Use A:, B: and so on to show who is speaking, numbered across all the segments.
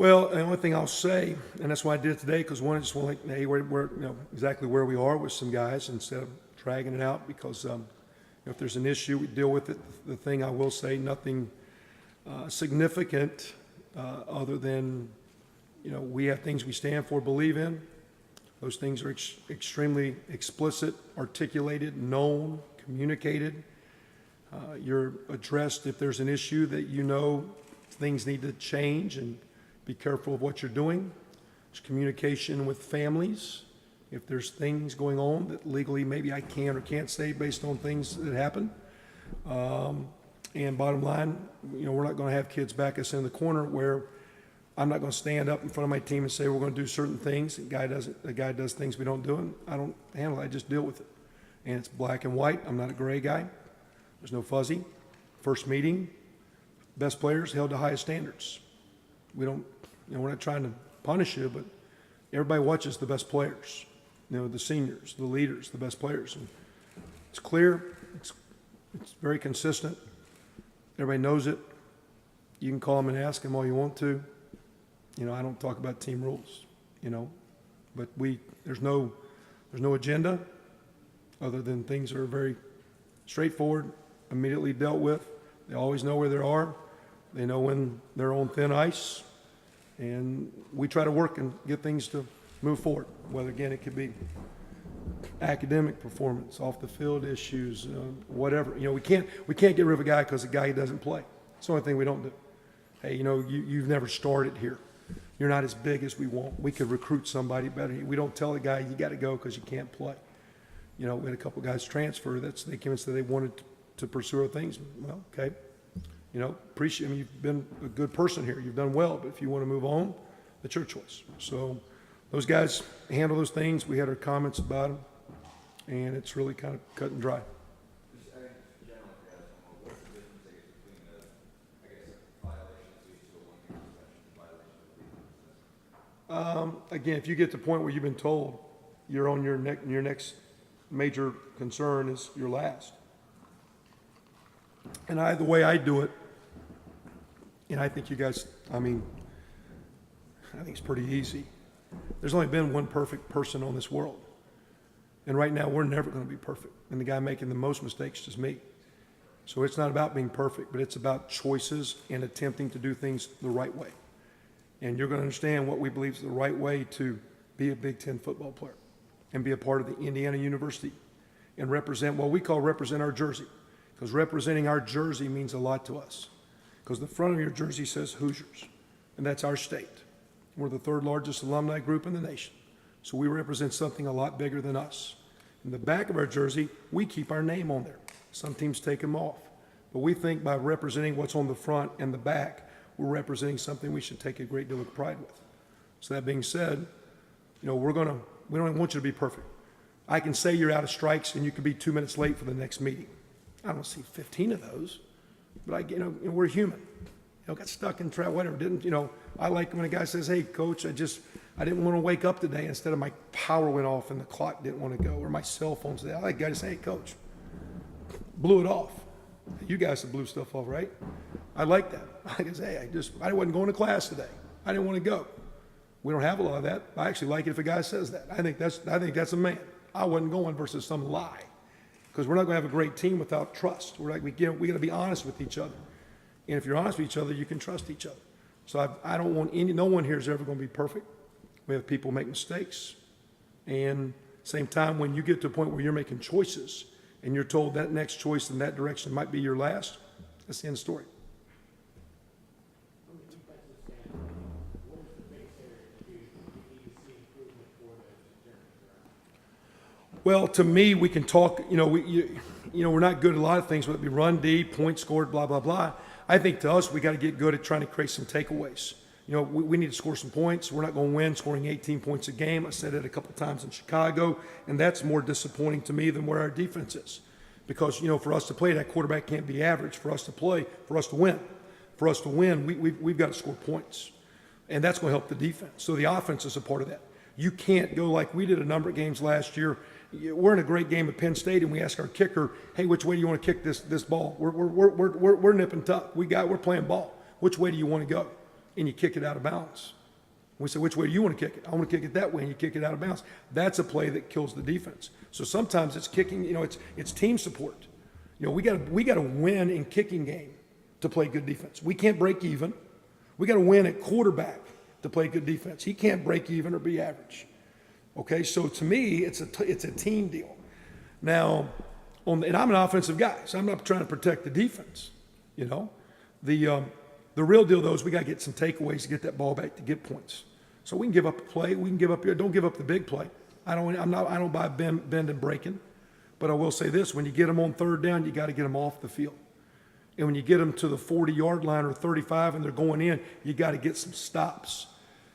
A: Well, the only thing I'll say, and that's why I did it today, because one, I just want to, hey, we're exactly where we are with some guys instead of dragging it out, because if there's an issue, we deal with it. The thing I will say, nothing significant other than, we have things we stand for, believe in. Those things are extremely explicit, articulated, known, communicated. You're addressed if there's an issue that things need to change, and be careful of what you're doing. There's communication with families. If there's things going on that legally maybe I can or can't say based on things that happen. And bottom line, we're not going to have kids back us in the corner where I'm not going to stand up in front of my team and say we're going to do certain things. The guy does things we don't do, and I don't handle it. I just deal with it. And it's black and white. I'm not a gray guy. There's no fuzzy. First meeting, best players held to highest standards. We don't, we're not trying to punish you, but everybody watches the best players. The seniors, the leaders, the best players. And it's clear. It's very consistent. Everybody knows it. You can call them and ask them all you want to. I don't talk about team rules, but there's no agenda other than things are very straightforward, immediately dealt with. They always know where they are. They know when they're on thin ice, and we try to work and get things to move forward. Whether, again, it could be academic performance, off the field issues, whatever. We can't get rid of a guy because the guy doesn't play. It's the only thing we don't do. Hey, you've never started here. You're not as big as we want. We could recruit somebody better. We don't tell a guy you got to go because you can't play. We had a couple guys transfer. They came and said they wanted to pursue other things. Well, okay. Appreciate. You've been a good person here. You've done well. But if you want to move on, that's your choice. So those guys handle those things. We had our comments about them, and it's really kind of cut and dry. Again, if you get to the point where you've been told you're on your next major concern is your last. And the way I do it, and I think you guys, I think it's pretty easy. There's only been one perfect person on this world. And right now, we're never going to be perfect. And the guy making the most mistakes is me. So it's not about being perfect, but it's about choices and attempting to do things the right way. And you're going to understand what we believe is the right way to be a Big Ten football player and be a part of the Indiana University and represent what we call represent our jersey. Because representing our jersey means a lot to us. Because the front of your jersey says Hoosiers, and that's our state. We're the third largest alumni group in the nation. So we represent something a lot bigger than us. In the back of our jersey, we keep our name on there. Some teams take them off. But we think by representing what's on the front and the back, we're representing something we should take a great deal of pride with. So that being said, we don't want you to be perfect. I can say you're out of strikes and you could be 2 minutes late for the next meeting. I don't see 15 of those, but we're human. Got stuck in traffic, whatever. I like when a guy says, "Hey, coach, I didn't want to wake up today." Instead of my power went off and the clock didn't want to go, or my cell phone said, I like guys to say, "Hey, coach, blew it off." You guys have blew stuff off, right? I like that. I can say, I wasn't going to class today. I didn't want to go. We don't have a lot of that. I actually like it if a guy says that. I think that's a man. I wasn't going versus some lie. Because we're not going to have a great team without trust. We got to be honest with each other. And if you're honest with each other, you can trust each other. So I don't want no one here is ever going to be perfect. We have people make mistakes. And same time, when you get to a point where you're making choices and you're told that next choice in that direction might be your last, that's the end of the story. Well, to me, we can talk, we're not good at a lot of things, whether it be run D, points scored, blah, blah, blah. I think to us, we got to get good at trying to create some takeaways. We need to score some points. We're not going to win scoring 18 points a game. I said it a couple times in Chicago, and that's more disappointing to me than where our defense is. Because, for us to play, that quarterback can't be average. For us to play, for us to win, we've got to score points. And that's going to help the defense. So the offense is a part of that. You can't go like we did a number of games last year. We're in a great game at Penn State, and we ask our kicker, "Hey, which way do you want to kick this ball?" We're nip and tuck. We're playing ball. Which way do you want to go? and you kick it out of bounds. We say, which way do you want to kick it? I want to kick it that way, and you kick it out of bounds. That's a play that kills the defense. So sometimes it's kicking, it's team support. We got to win in kicking game to play good defense. We can't break even. We got to win at quarterback to play good defense. He can't break even or be average. Okay, so to me, it's a team deal. Now, and I'm an offensive guy, so I'm not trying to protect the defense. The real deal though is we got to get some takeaways to get that ball back to get points. So we can give up a play. We can give up. Don't give up the big play. I don't buy bend and breaking. But I will say this: when you get them on third down, you got to get them off the field. And when you get them to the 40-yard line or 35 and they're going in, you got to get some stops.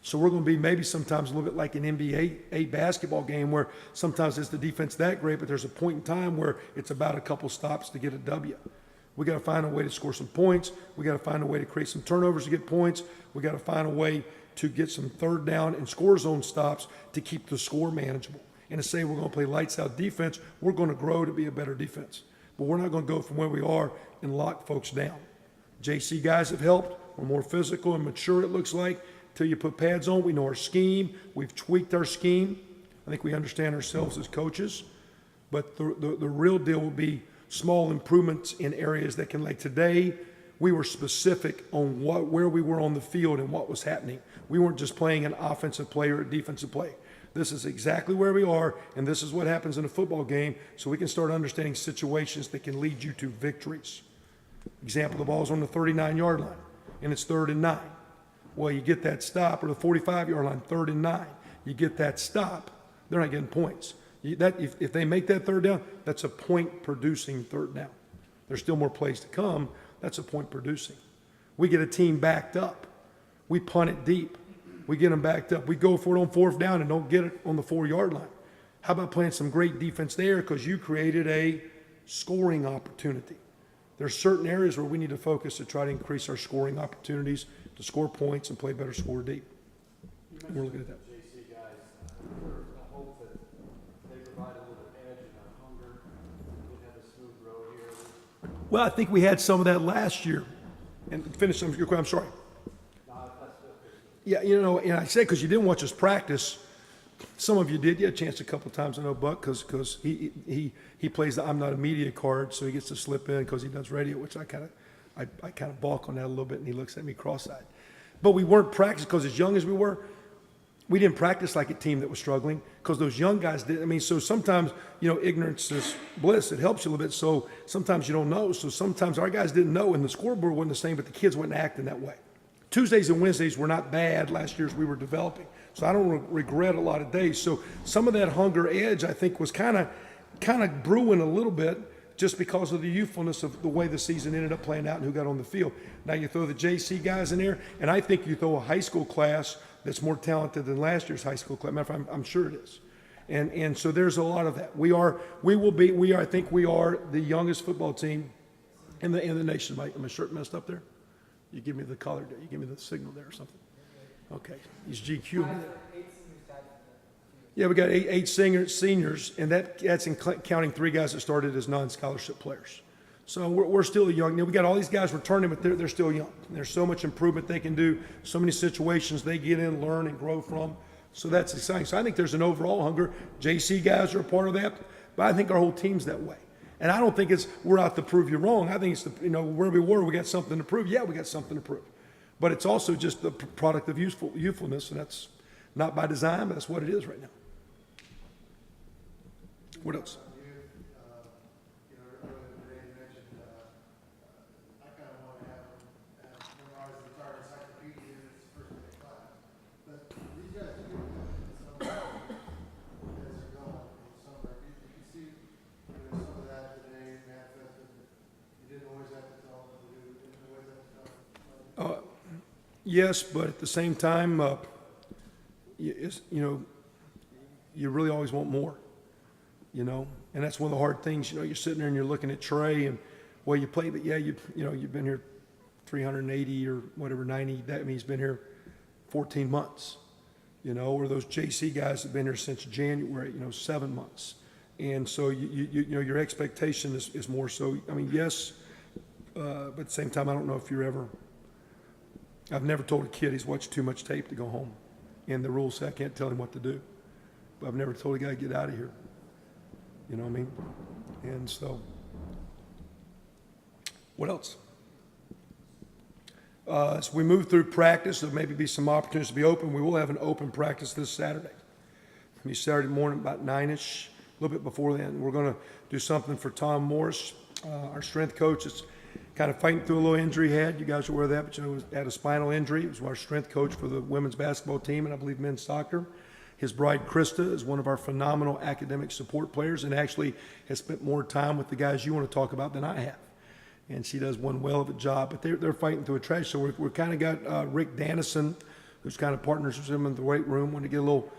A: So we're going to be maybe sometimes a little bit like an NBA basketball game where sometimes it's the defense that great, but there's a point in time where it's about a couple stops to get a W. We got to find a way to score some points. We got to find a way to create some turnovers to get points. We got to find a way to get some third down and score zone stops to keep the score manageable. And to say we're going to play lights out defense, we're going to grow to be a better defense. But we're not going to go from where we are and lock folks down. JC guys have helped. We're more physical and mature, it looks like. Till you put pads on, we know our scheme. We've tweaked our scheme. I think we understand ourselves as coaches. But the real deal will be small improvements in areas that can, like today, we were specific on where we were on the field and what was happening. We weren't just playing an offensive play or a defensive play. This is exactly where we are, and this is what happens in a football game, so we can start understanding situations that can lead you to victories. Example, the ball's on the 39-yard line, and it's 3rd and 9. Well, you get that stop, or the 45-yard line, 3rd and 9. You get that stop, they're not getting points. If they make that third down, that's a point-producing third down. There's still more plays to come. That's a point-producing. We get a team backed up. We punt it deep. We get them backed up. We go for it on 4th down and don't get it on the 4-yard line. How about playing some great defense there because you created a scoring opportunity? There's certain areas where we need to focus to try to increase our scoring opportunities, to score points and play better score deep. We're looking at that.
B: JC guys, I hope that they provide a little edge and a hunger. We have a smooth road here.
A: Well, I think we had some of that last year. And finish your question. I'm sorry. Yeah, and I say because you didn't watch us practice. Some of you did. You had a chance a couple of times, I know, Buck, because he plays the I'm not a media card, so he gets to slip in because he does radio, which I kind of balk on that a little bit, and he looks at me cross-eyed. But we weren't practicing because as young as we were, we didn't practice like a team that was struggling because those young guys did. I mean, so sometimes, ignorance is bliss. It helps you a little bit. So sometimes you don't know. So sometimes our guys didn't know, and the scoreboard wasn't the same, but the kids wasn't acting that way. Tuesdays and Wednesdays were not bad last year as we were developing. So I don't regret a lot of days. So some of that hunger edge, I think, was kind of brewing a little bit just because of the youthfulness of the way the season ended up playing out and who got on the field. Now you throw the JC guys in there, and I think you throw a high school class that's more talented than last year's high school class. Matter of fact, I'm sure it is. And so there's a lot of that. I think we are the youngest football team in the nation. Am my shirt messed up there? You give me the color there. You give me the signal there or something. Okay. He's GQ. Yeah, we got eight seniors, and that's counting 3 guys that started as non-scholarship players. So we're still young. We got all these guys returning, but they're still young. There's so much improvement they can do, so many situations they get in, learn, and grow from. So that's exciting. So I think there's an overall hunger. JC guys are a part of that, but I think our whole team's that way. And I don't think we're out to prove you wrong. I think it's where we were, we got something to prove. Yeah, we got something to prove. But it's also just the product of youthfulness, and that's not by design, but that's what it is right now. What else? Yes, but at the same time, you really always want more, and that's one of the hard things. You're sitting there and you're looking at Trey and, well, you play, but yeah, you've been here 380 or whatever, 90. That means he's been here 14 months, or those JC guys have been here since January, 7 months. And so, your expectation is more so, yes, but at the same time, I don't know if you're ever, I've never told a kid he's watched too much tape to go home. And the rules say I can't tell him what to do. But I've never told a guy to get out of here. You know what I mean? And so, what else? As we move through practice, there maybe be some opportunities to be open. We will have an open practice this Saturday. It'll be Saturday morning about 9-ish, a little bit before then. We're going to do something for Tom Morris, our strength coach. It's kind of fighting through a little injury he had. You guys are aware of that, but you know, he had a spinal injury. He was our strength coach for the women's basketball team and I believe men's soccer. His bride, Krista, is one of our phenomenal academic support players and actually has spent more time with the guys you want to talk about than I have. And she does one well of a job, but they're fighting through a trash. So we're kind of got Rick Dannison, who's kind of partners with him in the weight room, want to get a little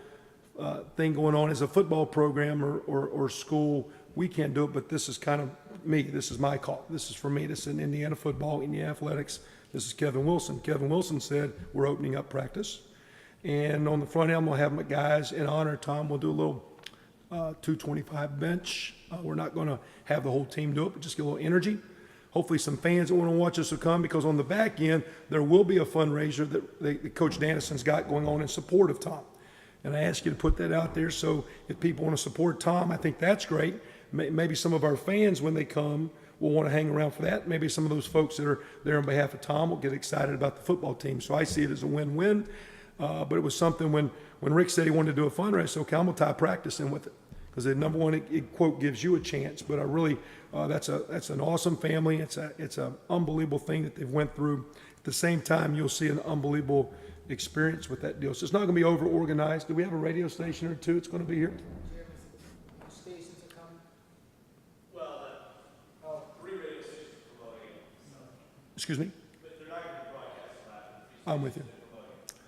A: thing going on as a football program or school. We can't do it, but this is kind of me. This is my call. This is for me. This is in Indiana football, Indiana athletics. This is Kevin Wilson. Kevin Wilson said we're opening up practice. And on the front end, I'm going to have my guys in honor. Tom will do a little 225 bench. We're not going to have the whole team do it, but just get a little energy. Hopefully some fans that want to watch us will come because on the back end, there will be a fundraiser that Coach Dannison's got going on in support of Tom. And I ask you to put that out there. So if people want to support Tom, I think that's great. Maybe some of our fans, when they come, will want to hang around for that. Maybe some of those folks that are there on behalf of Tom will get excited about the football team. So I see it as a win-win. But it was something when Rick said he wanted to do a fundraiser, I said, okay, I'm going to tie practice in with it. Because the number one, it quote, gives you a chance. But I really, that's an awesome family. It's an unbelievable thing that they've went through. At the same time, you'll see an unbelievable experience with that deal. So it's not going to be over-organized. Do we have a radio station or two? It's going to be here?
C: Stations are coming?
D: Well, 3 radio stations promoting it.
A: Excuse me?
D: But they're not going to be broadcasting live.
A: I'm with you.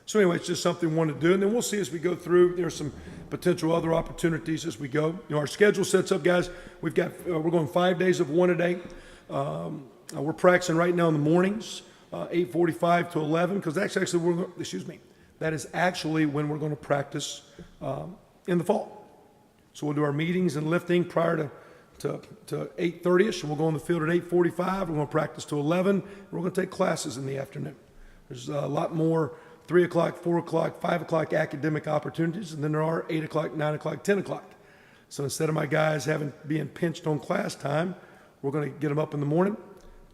A: So anyway, it's just something we want to do, and then we'll see as we go through. There's some potential other opportunities as we go. You know, our schedule sets up, guys. We're going 5 days of one a day. We're practicing right now in the mornings, 8:45 to 11, because that's actually that is actually when we're going to practice in the fall. So we'll do our meetings and lifting prior to 8:30ish, and we'll go on the field at 8:45. We're going to practice to 11. We're going to take classes in the afternoon. There's a lot more 3 o'clock, 4 o'clock, 5 o'clock academic opportunities, and then there are 8 o'clock, 9 o'clock, 10 o'clock. So instead of my guys being pinched on class time, we're going to get them up in the morning,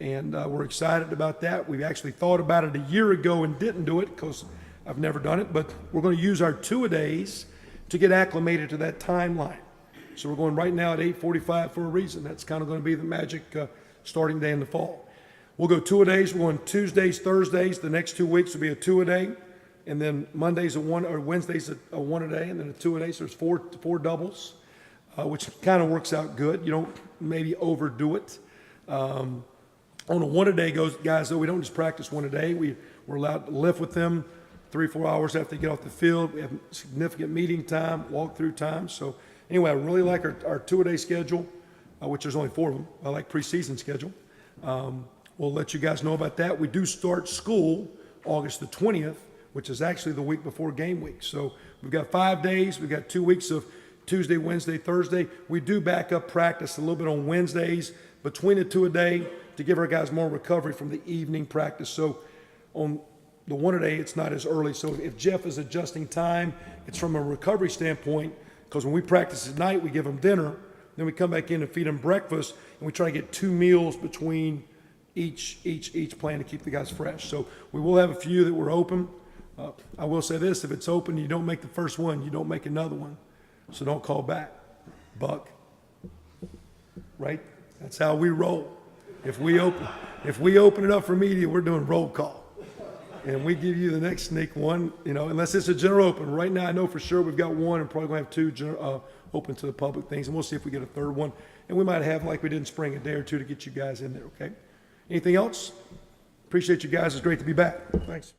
A: and we're excited about that. We've actually thought about it a year ago and didn't do it because I've never done it, but we're going to use our two-a-days to get acclimated to that timeline. So we're going right now at 8:45 for a reason. That's kind of going to be the magic starting day in the fall. We'll go two-a-days. We're going Tuesdays, Thursdays. The next 2 weeks will be a two-a-day. And then Mondays Wednesdays a one-a-day, and then a two-a-day. So there's four doubles, which kind of works out good. You don't maybe overdo it. On a one-a-day guys, though, we don't just practice one a day. We're allowed to lift with them 3-4 hours after they get off the field. We have significant meeting time, walk-through time. So anyway, I really like our two-a-day schedule, which there's only 4 of them. I like preseason schedule. We'll let you guys know about that. We do start school August the 20th, which is actually the week before game week. So we've got 5 days. We've got 2 weeks of Tuesday, Wednesday, Thursday. We do back up practice a little bit on Wednesdays between the two-a-day to give our guys more recovery from the evening practice. So on the one-a-day, it's not as early. So if Jeff is adjusting time, it's from a recovery standpoint, because when we practice at night, we give them dinner. Then we come back in and feed them breakfast, and we try to get 2 meals between each plan to keep the guys fresh. So we will have a few that we're open. I will say this, if it's open, you don't make the first one, you don't make another one. So don't call back. Buck. Right? That's how we roll. If we open it up for media, we're doing roll call. And we give you the next sneak one, unless it's a general open. Right now, I know for sure we've got one and probably going to have 2 open to the public things. And we'll see if we get a third one. And we might have, like we did in spring, a day or two to get you guys in there, okay? Anything else? Appreciate you guys. It's great to be back. Thanks.